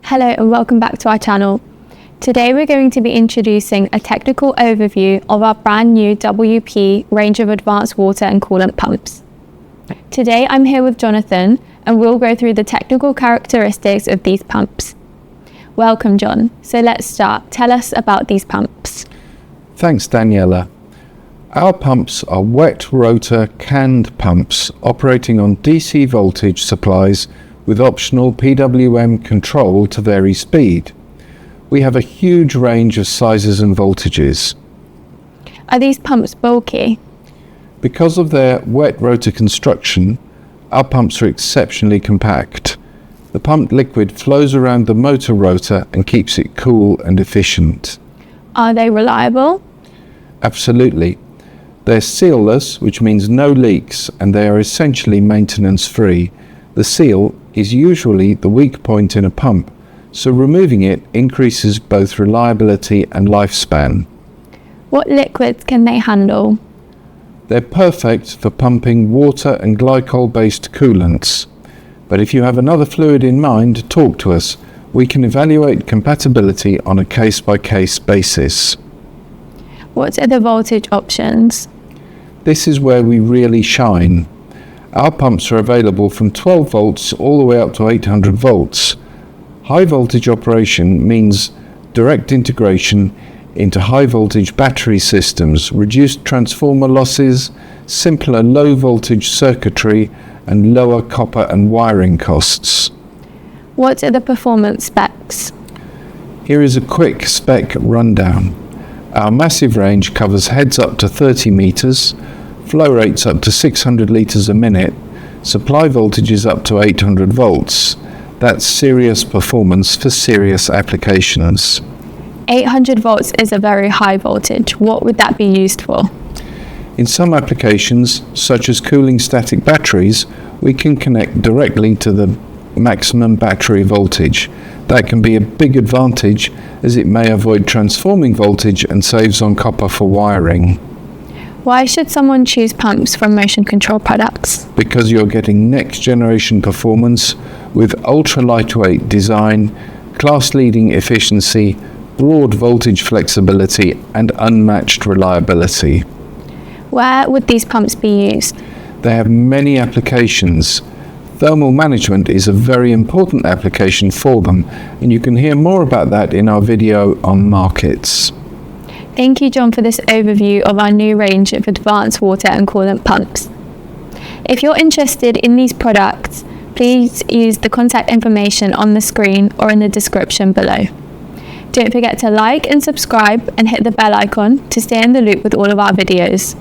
Hello and welcome back to our channel. Today we're going to be introducing a technical overview of our brand new WP range of advanced water and coolant pumps. Today I'm here with Jonathan and we'll go through the technical characteristics of these pumps. Welcome, John. So let's start. Tell us about these pumps. Thanks, Daniela. Our pumps are wet rotor canned pumps operating on DC voltage supplies with optional PWM control to vary speed. We have a huge range of sizes and voltages. Are these pumps bulky? Because of their wet rotor construction, our pumps are exceptionally compact. The pumped liquid flows around the motor rotor and keeps it cool and efficient. Are they reliable? Absolutely. They're sealless, which means no leaks, and they are essentially maintenance-free. The seal is usually the weak point in a pump, so removing it increases both reliability and lifespan. What liquids can they handle? They're perfect for pumping water and glycol-based coolants. But if you have another fluid in mind, talk to us. We can evaluate compatibility on a case-by-case basis. What are the voltage options? This is where we really shine. Our pumps are available from 12 volts all the way up to 800 volts. High voltage operation means direct integration into high voltage battery systems, reduced transformer losses, simpler low voltage circuitry, and lower copper and wiring costs. What are the performance specs? Here is a quick spec rundown. Our massive range covers heads up to 30 meters, flow rates up to 600 liters a minute, supply voltages up to 800 volts. That's serious performance for serious applications. 800 volts is a very high voltage. What would that be used for? In some applications, such as cooling static batteries, we can connect directly to the maximum battery voltage. That can be a big advantage as it may avoid transforming voltage and saves on copper for wiring. Why should someone choose pumps from Motion Control products? Because you're getting next generation performance with ultra lightweight design, class-leading efficiency, broad voltage flexibility, and unmatched reliability. Where would these pumps be used? They have many applications. Thermal management is a very important application for them, and you can hear more about that in our video on markets. Thank you, John, for this overview of our new range of advanced water and coolant pumps. If you're interested in these products, please use the contact information on the screen or in the description below. Don't forget to like and subscribe and hit the bell icon to stay in the loop with all of our videos.